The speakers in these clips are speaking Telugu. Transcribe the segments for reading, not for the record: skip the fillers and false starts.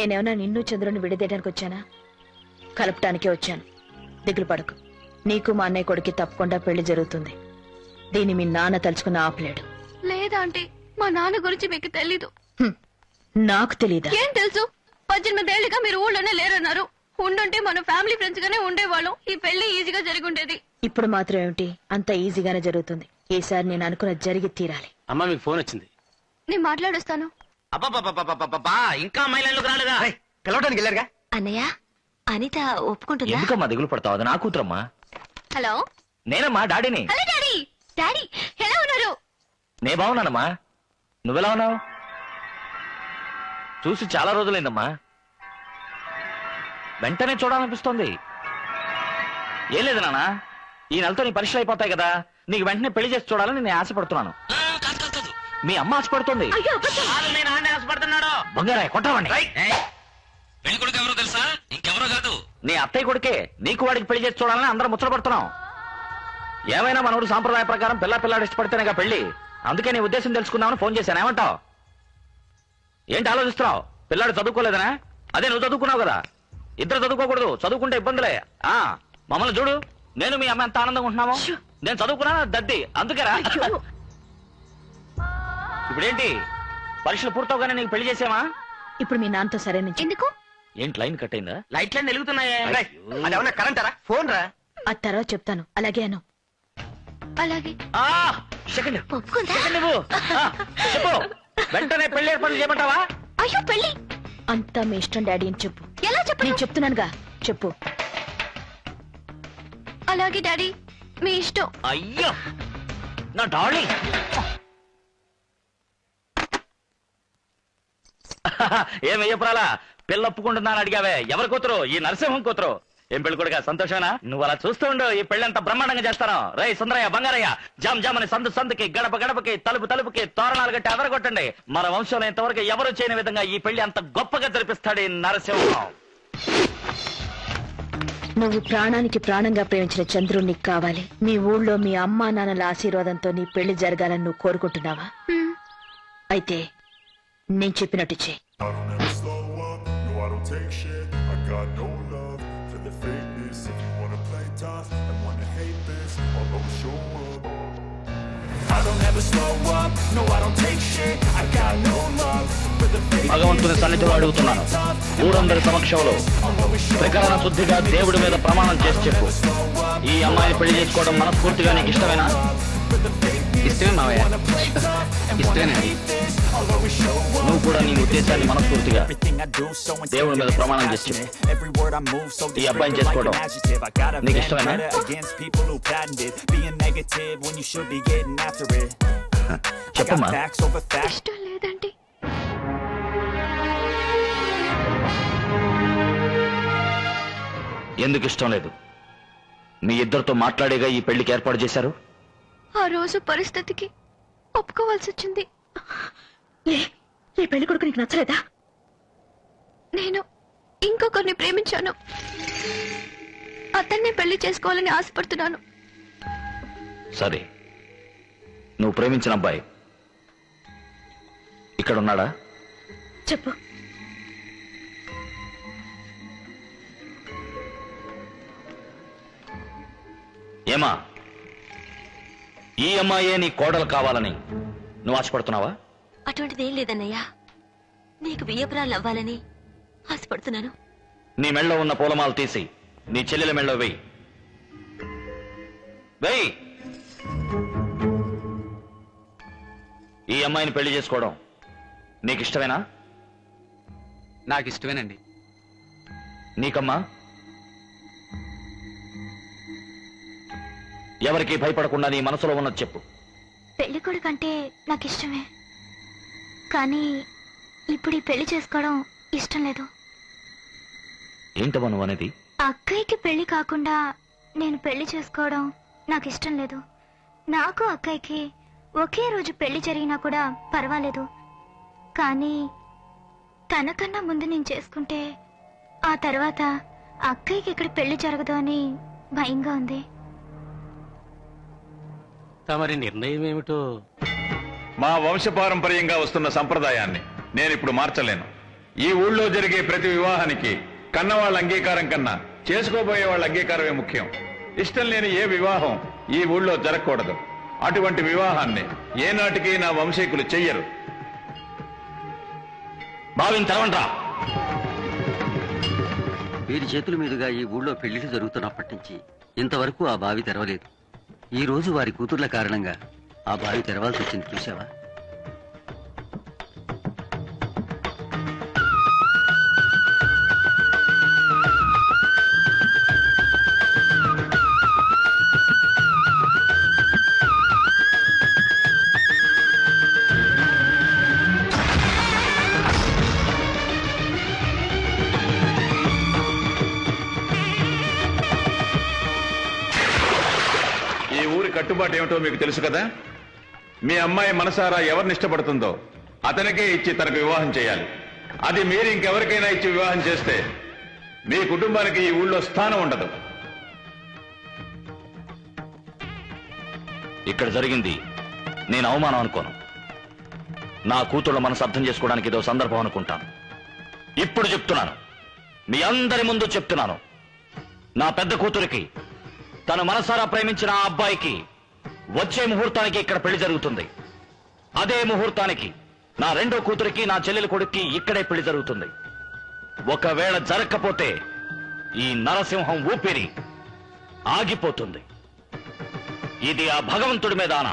నేనేమన్నా నిన్ను చంద్రుని విడదీయడానికి వచ్చానా? కలపటానికే వచ్చాను. దిగులు పడకు. నీకు మా అన్నయ్య కొడుకు తప్పకుండా పెళ్లి జరుగుతుంది. దీన్ని మీ నాన్న తలుచుకుని ఆపలేడు. లేదా ఆంటీ, మా నాన్న గురించి మీకు తెలీదు. నాకు తెలీదా? ఏం తెలుసు? 18 ఏళ్లుగా మీరు ఊళ్ళోనే లేరన్నారు. ఉండుంటే మన ఫ్యామిలీ ఫ్రెండ్స్ గానే ఉండేవాళ్ళం. ఈ పెళ్లి ఈజీగా జరుగుండేది. ఇప్పుడు మాత్రం ఏమిటి, అంత ఈజీగానే జరుగుతుంది. ఈసారి నేను అనుకున్నది జరిగి తీరాలి. అమ్మా మీకు ఫోన్ వచ్చింది. నేను మాట్లాడొస్తాను. అబ్బా ఇంకా అమ్మాయిలకు రాలేదా? పిలవడానికి వెళ్ళారుగా. అన్నయ్య, అనిత ఒప్పుకుంటుందా? ఎందుకమ్మా దిగులు పడతావు? అది నా కూతురమ్మా. హలో, నేనమ్మా డాడీని. Hello daddy. డాడీ ఎలా ఉన్నారు? నే బాగున్నానమ్మా. నువ్వెలా ఉన్నావు? చూసి చాలా రోజులైందమ్మా. వెంటనే చూడాలనిపిస్తోంది. ఏం లేదు నాన్న, ఈ నెలతో నీ పరీక్షలు అయిపోతాయి కదా, నీకు వెంటనే పెళ్లి చేసి చూడాలని నేను ఆశపడుతున్నాను. మీ అమ్మ ఆశపడుతుంది. బంగారాయ్ కొట్టవండి. పెళ్లి కొడుకు ఎవరో తెలుసా? ఇంకెవరో కాదు, నీ అత్తయ్య కొడుకే. నీకు వాడికి పెళ్లి చేసి చూడాలని అందరం ముచ్చటపడుతున్నాం. ఏమైనా మనోడు సాంప్రదాయ ప్రకారం పిల్లాడి ఇష్టపడితేనేగా పెళ్లి. అందుకే నీ ఉద్దేశం తెలుసుకుందామని ఫోన్ చేశాను. ఏమంటావు? ఏంటి ఆలోచిస్తున్నావు? పిల్లాడు చదువుకోలేదనా? అదే నువ్వు చదువుకున్నావు కదా. ఇద్దరు చదువుకోకూడదు, చదువుకుంటే ఇబ్బందులే. మమ్మల్ని చూడు, నేను మీ అమ్మ ఎంత ఆనందంగా ఉంటున్నామో. నేను చదువుకున్నాను దద్ది, అందుకేరా. ఇప్పుడేంటి, పరీక్షలు పూర్తవగానే నీకు పెళ్లి చేసామా? ఇప్పుడు మీ నాన్నతో సరే నుంచి. ఎందుకు? ఏంటి లైన్ కట్ అయిందా? లైట్లన్నీ వెలుగుతున్నాయే. అదేమన్నా కరెంటారా? ఫోన్ రా. ఆ తర్వాత చెప్తాను. అలాగే అను. అలాగే. సెకండ్ ఒప్పుకుందా? చెప్పు. వెంటనే పెళ్లి ఏర్పాట్లు చేయమంటావా? అయ్యో పెళ్లి అంతా మీ ఇష్టం డాడీ అని చెప్పు. ఎలా చెప్పు? నేను చెప్తున్నానుగా, చెప్పు. అలాగే డాడీ, మీ ఇష్టం. అయ్యో నా డార్లింగ్. ఏమయ్యపురాలా, పిల్ల ఒప్పుకుంటున్నాను అడిగావే. ఎవరి కూతురు? ఈ నరసింహం కూతురు. ఏం పెళ్లి కొడుగా, సంతోషమేనా? నువ్వు అలా చూస్తూ ఉండు, ఈ పెళ్లి అంత బ్రహ్మాండంగా చేస్తాను. రై సుందరయ్య, బంగారయ్య, జామ్ జామ్ అని సందుకి, గడప గడపకి, తలుపుకి తోరణాలు కట్టి అదరగొట్టండి. మన వంశంలో ఇంతవరకు ఎవరు చేయని విధంగా ఈ పెళ్లి అంత గొప్పగా జరిపిస్తాడు ఈ నరసింహం. నువ్వు ప్రాణానికి ప్రాణంగా ప్రేమించిన చంద్రుడు నీకు కావాలి. మీ ఊళ్ళో మీ అమ్మా నాన్నల ఆశీర్వాదంతో నీ పెళ్లి జరగాలని నువ్వు కోరుకుంటున్నావా? అయితే నేను చెప్పినట్టు చెయ్యి. భగవంతుని సన్నిధిలో అడుగుతున్నాను, ఊరందరి సమక్షంలో త్రికరణ శుద్ధిగా దేవుడి మీద ప్రమాణం చేసి చెప్పు, ఈ అమ్మాయిని పెళ్లి చేసుకోవడం మనస్ఫూర్తిగా నీకు ఇష్టమేనా? ఇష్టమే మావయ్య, ఇష్టమేనండి. నువ్వు కూడా నీ ఉద్దేశాన్ని మనస్ఫూర్తిగా దేవుడి మీద ప్రమాణం చేసి చెప్పు, ఈ అబ్బాయిని చేసుకోవడం నీకు ఇష్టమేనా? చెప్పమ్మా. ఇష్టం లేదండి. ఎందుకు ఇష్టం లేదు? మీ ఇద్దరితో మాట్లాడేగా ఈ పెళ్లికి ఏర్పాటు చేశారు. ఆ రోజు పరిస్థితికి ఒప్పుకోవాల్సి వచ్చింది. ఈ పెళ్లి కొడుకు నీకు నచ్చలేదా? నేను ఇంకొకరిని ప్రేమించాను. అతన్ని పెళ్లి చేసుకోవాలని ఆశపడుతున్నాను. సరే, నువ్వు ప్రేమించిన అబ్బాయి ఇక్కడ ఉన్నాడా? చెప్పు. ఏమా, ఈ అమ్మాయే నీ కోడలు కావాలని నువ్వు ఆశపడుతున్నావా? అటువంటిదేం లేదన్నయ్యా. నీకు బియ్యపురాలు అవ్వాలని ఆశపడుతున్నాను. నీ మెళ్ళో ఉన్న పూలమాలు తీసి నీ చెల్లెల మెళ్ళో వెయ్యి. వెయ్యి. ఈ అమ్మాయిని పెళ్లి చేసుకోవడం నీకు ఇష్టమేనా? నాకు ఇష్టమేనండి. నీకమ్మా? ఎవరికి భయపడకుండా నీ మనసులో ఉన్నది చెప్పు. పెళ్లి కొడుకంటే నాకు ఇష్టమే, కానీ ఇప్పుడు ఈ పెళ్లి చేసుకోవడం ఇష్టం లేదు. ఏంటమ్మా నువ్వు అనేది? అక్కయ్యకి పెళ్లి కాకుండా నేను పెళ్లి చేసుకోవడం నాకు ఇష్టం లేదు. నాకు అక్కయ్యకి ఒకే రోజు పెళ్లి జరిగినా కూడా పర్వాలేదు, కానీ తనకన్నా ముందు నేను చేసుకుంటే ఆ తర్వాత అక్కయ్యకి ఇక్కడ పెళ్లి జరగదు అని భయంగా ఉంది. తమరి నిర్ణయం ఏమిటో? మా వంశపారంపర్యంగా వస్తున్న సంప్రదాయాన్ని నేను ఇప్పుడు మార్చలేను. ఈ ఊళ్ళో జరిగే ప్రతి వివాహానికి కన్నవాళ్ళ అంగీకారం కన్నా చేసుకోబోయే వాళ్ళ అంగీకారమే ముఖ్యం. ఇష్టం లేని ఏ వివాహం ఈ ఊళ్ళో జరగకూడదు. అటువంటి వివాహాన్ని ఏనాటికి నా వంశీకులు చెయ్యరు. బావిని తెరవండ్రా. వీరి చేతుల మీదుగా ఈ ఊళ్ళో పెళ్లిళ్ళు జరుగుతున్నప్పటి నుంచి ఇంతవరకు ఆ బావి తెరవలేదు. ఈ రోజు వారి కూతుర్ల కారణంగా ఆ బావి తెరవాల్సి వచ్చింది. చూసావా? ఈ ఊరి కట్టుబాటు ఏమిటో మీకు తెలుసు కదా. మీ అమ్మాయి మనసారా ఎవరిని ఇష్టపడుతుందో అతనికే ఇచ్చి తనకు వివాహం చేయాలి. అది మీరు ఇంకెవరికైనా ఇచ్చి వివాహం చేస్తే మీ కుటుంబానికి ఈ ఊళ్ళో స్థానం ఉండదు. ఇక్కడ జరిగింది నేను అవమానం అనుకోను. నా కూతుళ్ళ మనసు అర్థం చేసుకోవడానికి ఇదో సందర్భం అనుకుంటాను. ఇప్పుడు చెప్తున్నాను, మీ అందరి ముందు చెప్తున్నాను, నా పెద్ద కూతురికి తను మనసారా ప్రేమించిన ఆ అబ్బాయికి వచ్చే ముహూర్తానికి ఇక్కడ పెళ్లి జరుగుతుంది. అదే ముహూర్తానికి నా రెండో కూతురికి నా చెల్లెలి కొడుక్కి ఇక్కడే పెళ్లి జరుగుతుంది. ఒకవేళ జరగకపోతే ఈ నరసింహం ఊపిరి ఆగిపోతుంది. ఇది ఆ భగవంతుడి మీద ఆన.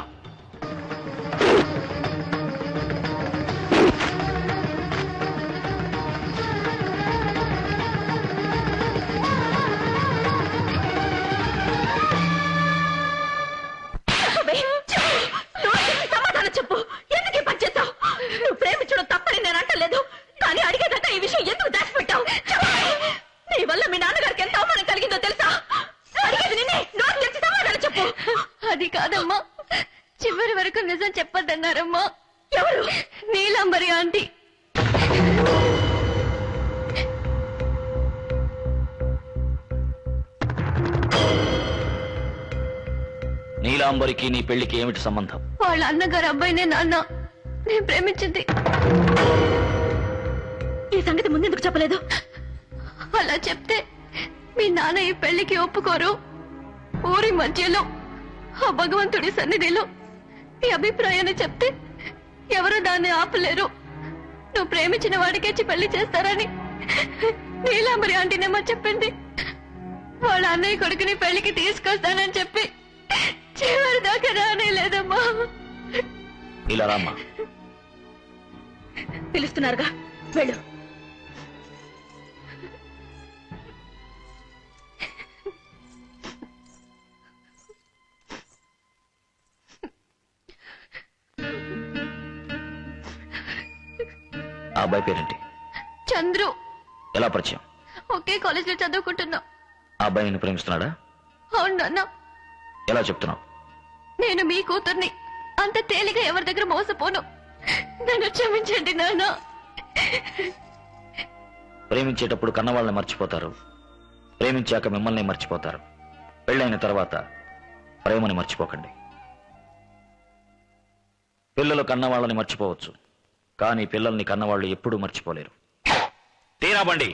సమాధానం చెప్పు. ఎందుకు పని చేస్తావు? నువ్వు ప్రేమించడం తప్పని నేను అంటలేదు, కానీ అడిగేదాకా ఈ విషయం ఎందుకు దాచిపెట్టావు? నీ వల్ల మీ నాన్నగారికి ఎంత అవమానం కలిగిందో తెలుసా? అడిగేది నిన్నే. నోరు తెరిచి సమాధానం చెప్పు. అది కాదమ్మా, చివరి వరకు నిజం చెప్పొద్దన్నారమ్మా. ఎవరు? నీలాంబరి ఆంటీ. నీలాంబరికి నీ పెళ్లికి ఏమిటి సంబంధం? వాళ్ళ అన్నగారు అబ్బాయినే నాన్న నేను ప్రేమించింది. ఈ సంగతి ముందెందుకు చెప్పలేదు? అలా చెప్తే మీ నాన్న ఈ పెళ్లికి ఒప్పుకోరు. ఊరి మధ్యలో ఆ భగవంతుడి సన్నిధిలో ఈ అభిప్రాయాన్ని చెప్తే ఎవరు దాన్ని ఆపలేరు. నువ్వు ప్రేమించిన వాడికేచి పెళ్లి చేస్తారని నీలాంబరి ఆంటీనేమో చెప్పింది. వాళ్ళ అన్నయ్య కొడుకుని పెళ్లికి తీసుకొస్తానని చెప్పి చివరి దాకా రానే లేదమ్మా. ఇలా రామ్మా. పిలుస్తున్నారుగా, వెళ్ళు. ఆ అబ్బాయి పేరేంటి? చంద్రు. ఎలా పరిచయం? ఒకే కాలేజ్ లో చదువుకుంటున్నా. ఆ అబ్బాయి నిన్ను ప్రేమిస్తున్నాడా? అవును నాన్న. ఎలా చెప్తున్నావు? నేను మీ కూతుర్ని. అంత తేలిగా ఎవరి దగ్గర మోసపోను. నన్ను క్షమించండి నాన్న. ప్రేమించేటప్పుడు కన్నవాళ్ళని మర్చిపోతారు, ప్రేమించాక మిమ్మల్ని మర్చిపోతారు. పెళ్ళైన తర్వాత ప్రేమని మర్చిపోకండి. పిల్లలు కన్నవాళ్ళని మర్చిపోవచ్చు, కానీ పిల్లల్ని కన్నవాళ్ళు ఎప్పుడూ మర్చిపోలేరు. తీరాబండి.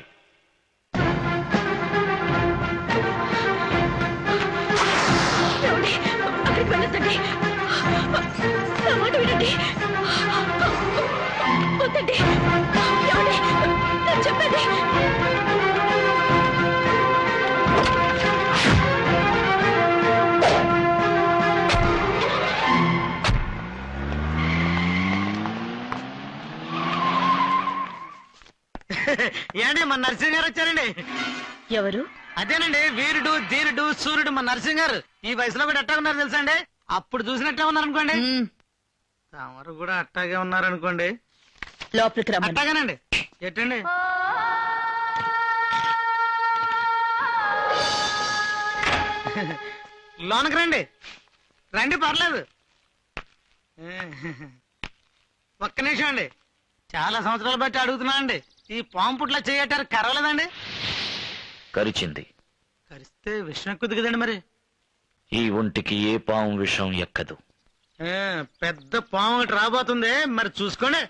అక్కడికి వెళ్ళొద్దండి. నా మాట వినండి. వద్దండి. ఏమండి? నేను చెప్పేది. ఏండి మన నరసింహ గారు వచ్చారండి. ఎవరు? అదేనండి, వీరుడు ధీరుడు సూర్యుడు మన నరసింహ గారు. ఈ వయసులో కూడా అట్టా ఉన్నారు తెలుసా అండి. అప్పుడు చూసినట్టే ఉన్నారు అనుకోండి. తమరు కూడా అట్టాగే ఉన్నారు అనుకోండి. లోపలికి రమ్మని. అట్టాగానండి. ఎట్టండి? లోనకి రండి. రండి, పర్లేదు. ఒక్క నిమిషం అండి. చాలా సంవత్సరాలు బట్టి అడుగుతున్నా అండి, ఈ పాము పుట్ల చేయటారు కరవలేదండి? కరిచింది. కరిస్తే విషం ఎక్కుద్ది కదండి మరి. ఈ ఒంటికి ఏ పాము విషం ఎక్కదు. పెద్ద పాము ఒకటి రాబోతుంది, మరి చూసుకోండి.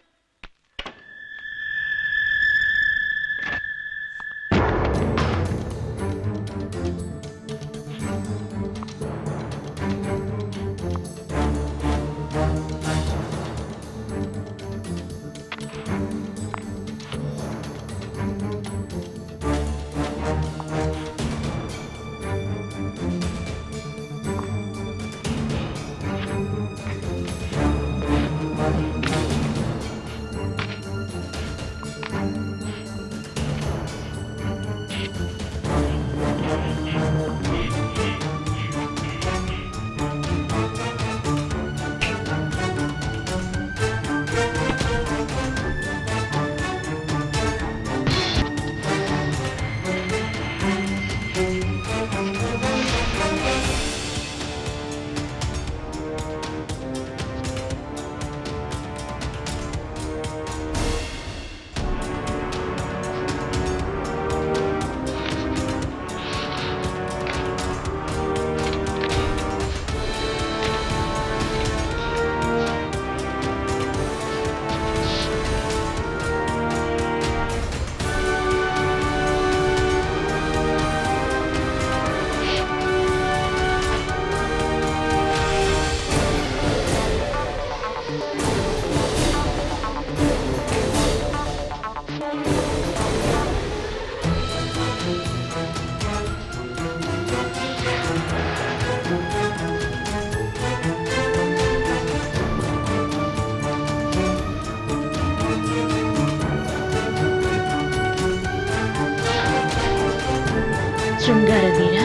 శృంగార వీర,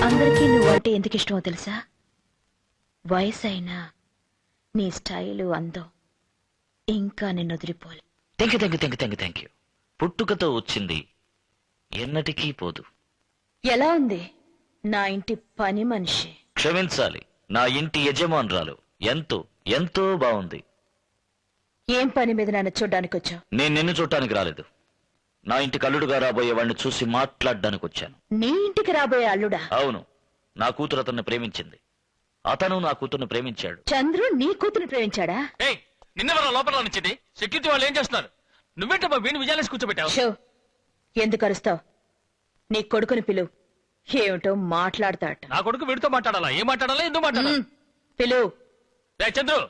అందరికీ నువ్వంటే ఎందుకు ఇష్టమో తెలుసా? వయసైనా నీ స్టైలు అందం ఇంకా నిన్ను వదిలిపోలే. Thank you. పుట్టుకతో వచ్చింది ఎన్నటికీ పోదు. ఎలా ఉంది నా ఇంటి పని మనిషి? క్షమించాలి, నా ఇంటి యజమానురాలు ఎంతో ఎంతో బాగుంది. ఏం పని మీద నన్ను చూడ్డానికి వచ్చావు? నేను నిన్ను చూడటానికి రాలేదు. నా ఇంటికి అల్లుడుగా రాబోయే వాడిని చూసి మాట్లాడడానికి వచ్చాను. నీ ఇంటికి రాబోయే అల్లుడా? అవును, నా కూతురు అతన్ని ప్రేమించింది, అతను నా కూతుర్ని ప్రేమించాడు. చంద్రు నీ కూతురు ప్రేమించాడా? నిన్నెవరో లోపల నుంచింది. సెక్యూరిటీ వాళ్ళు ఏం చేస్తున్నారు? నువ్వేంటమ్మా వీణు విజయాలేసి కూర్చోబెట్టావు? షో, ఎందుకు అరుస్తావు? నీ కొడుకుని పిలువు, ఏమిటో మాట్లాడతాట. నా కొడుకు వీడితో మాట్లాడాలా? ఏం మాట్లాడాలా? ఎందుకు మాట్లాడాలి? పిలువు. చంద్రు,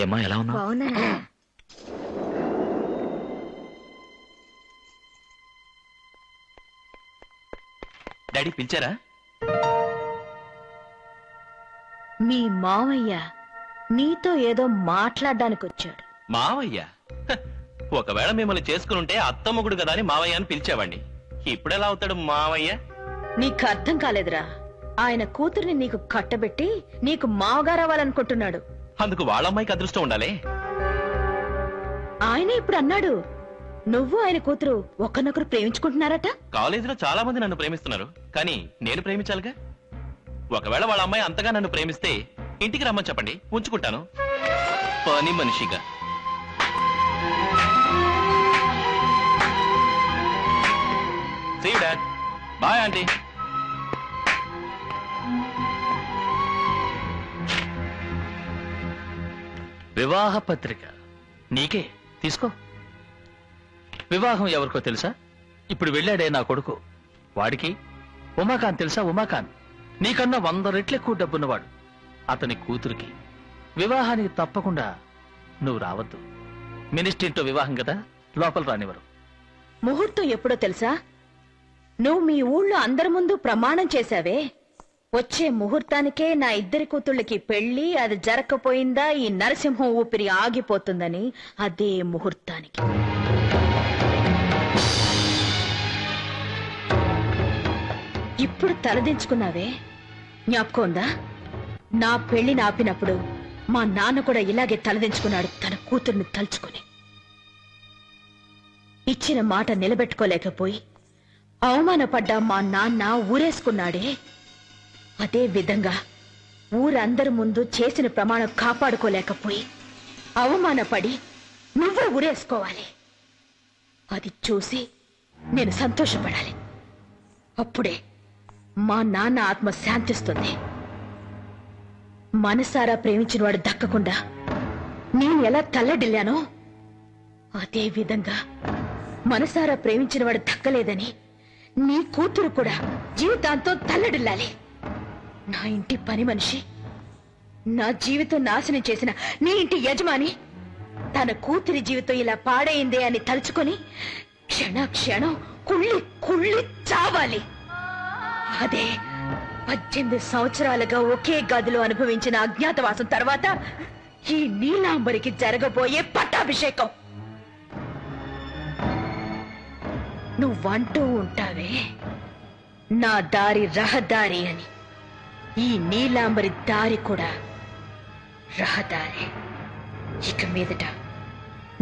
ఏమ్మా ఎలా ఉన్నా? బాగున్నానా? డాడీ పిలిచారా? మీ మావయ్య నీతో ఏదో మాట్లాడడానికి వచ్చాడు. మావయ్య? ఒకవేళ మిమ్మల్ని చేసుకునుంటే అత్తమ్మగుడు కదా అని మావయ్య అని పిలిచేవాడిని. ఇప్పుడెలా అవుతాడు మావయ్య? నీకు అర్థం కాలేదురా. ఆయన కూతుర్ని నీకు కట్టబెట్టి నీకు మావగారు అవ్వాలనుకుంటున్నాడు. అందుకు వాళ్ళమ్మాయికి అదృష్టం ఉండాలి. ఆయన ఇప్పుడు అన్నాడు, నువ్వు ఆయన కూతురు ఒకరినొకరు ప్రేమించుకుంటున్నారట. కాలేజీలో చాలా మంది నన్ను ప్రేమిస్తున్నారు, కానీ నేను ప్రేమించాలిగా. ఒకవేళ వాళ్ళ అమ్మాయి అంతగా నన్ను ప్రేమిస్తే ఇంటికి రమ్మని చెప్పండి, ఉంచుకుంటాను పని మనిషిగా. See you, Dad. Bye, Auntie. వివాహ పత్రిక నీకే, తీసుకో. వివాహం ఎవరికో తెలుసా? ఇప్పుడు వెళ్ళాడే నా కొడుకు, వాడికి. ఉమాకాంత్ తెలుసా? ఉమాకాంత్ నీకన్నా 100 రెట్లు ఎక్కువ డబ్బున్నవాడు. అతని కూతురికి వివాహానికి తప్పకుండా నువ్వు రావద్దు. మినిస్ట్రీతో వివాహం కదా, లోపల రానివ్వరు. ముహూర్తం ఎప్పుడో తెలుసా? నువ్వు మీ ఊళ్ళో అందరి ముందు ప్రమాణం చేశావే, వచ్చే ముహూర్తానికే నా ఇద్దరి కూతుళ్ళకి పెళ్లి, అది జరగకపోయిందా ఈ నరసింహం ఊపిరి ఆగిపోతుందని. అదే ముహూర్తానికి ఇప్పుడు తలదించుకున్నావే, జ్ఞాపకం ఉందా? నా పెళ్లి ఆపినప్పుడు మా నాన్న కూడా ఇలాగే తలదించుకున్నాడు, తన కూతుర్ని తలుచుకుని. ఇచ్చిన మాట నిలబెట్టుకోలేకపోయి అవమానపడ్డా మా నాన్న ఊరేసుకున్నాడే. అదే విధంగా ఊరందరి ముందు చేసిన ప్రమాణం కాపాడుకోలేకపోయి అవమానపడి నువ్వే ఊరేసుకోవాలి. అది చూసి నేను సంతోషపడాలి. అప్పుడే మా నాన్న ఆత్మ శాంతిస్తుంది. మనసారా ప్రేమించిన వాడు దక్కకుండా నేను ఎలా తల్లడిల్లానో అదే విధంగా మనసారా ప్రేమించిన వాడు దక్కలేదని నీ కూతురు కూడా జీవితాంతం తల్లడిల్లాలి. నా ఇంటి పని మనిషి, నా జీవితం నాశనం చేసిన నీ ఇంటి యజమాని తన కూతురి జీవితం ఇలా పాడైందే అని తలుచుకొని క్షణ క్షణం కుళ్ళి కుళ్ళి చావాలి. అదే 18 సంవత్సరాలుగా ఒకే గదిలో అనుభవించిన అజ్ఞాతవాసం తర్వాత ఈ నీలాంబరికి జరగబోయే పట్టాభిషేకం. నువ్వంటూ ఉంటావే నా దారి రహదారి అని, ఈ నీలాంబరి దారి కూడా రహదారి. ఇక మీదట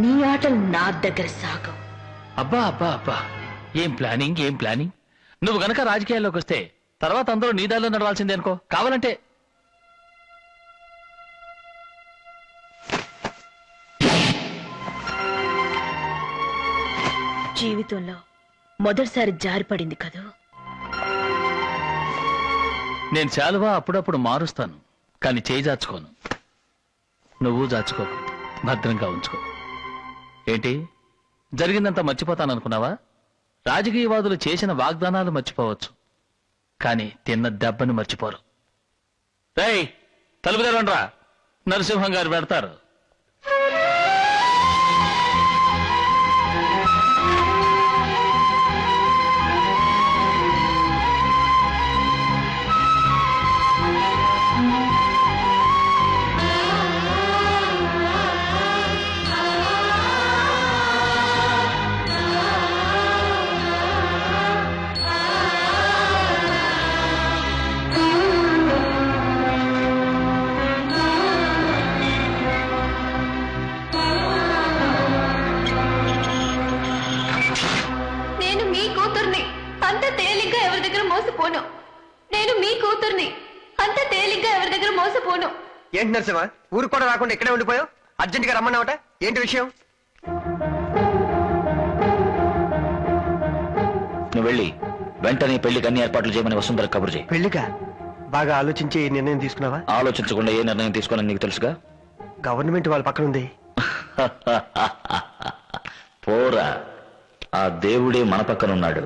నీ ఆటలు నా దగ్గర సాగవు. అబ్బా అబ్బా అబ్బా, ఏం ప్లానింగ్, ఏం ప్లానింగ్. నువ్వు గనక రాజకీయాల్లోకి వస్తే తర్వాత అందరూ నీ దారిలో నడవాల్సిందే అనుకో. కావాలంటే జీవితంలో మొదటిసారి జారిపడింది కదూ. నేను శాలువా అప్పుడప్పుడు మారుస్తాను, కానీ చేయి జాచుకోను. నువ్వు జాచుకోకు, భద్రంగా ఉంచుకో. ఏంటి జరిగిందంతా మర్చిపోతాననుకున్నావా? రాజకీయవాదులు చేసిన వాగ్దానాలు మర్చిపోవచ్చు, కానీ తిన్న దెబ్బను మర్చిపోరు. రేయ్, తలుపు తెరవండ్రా, నరసింహం గారు పెడతారు. తేలిగ్గా ఎవరి దగ్గర మోసపోను. ఏంటి నరసింహ ఊరు కూడా రాకుండా ఇక్కడే ఉండిపోయావు? అర్జెంట్ గా రమ్మన్నావట, ఏంటి విషయం? నువ్వు వెళ్ళి వెంటనే పెళ్లికి అన్ని ఏర్పాట్లు చేయమని వసుంధర కబురు చేయి. పెళ్లిగా? బాగా ఆలోచించి ఈ నిర్ణయం తీసుకున్నావా? ఆలోచించకుండా ఏ నిర్ణయం తీసుకోవాలని నీకు తెలుసుగా. గవర్నమెంట్ వాళ్ళ పక్కన ఉంది. పోరా, ఆ దేవుడే మన పక్కనున్నాడు.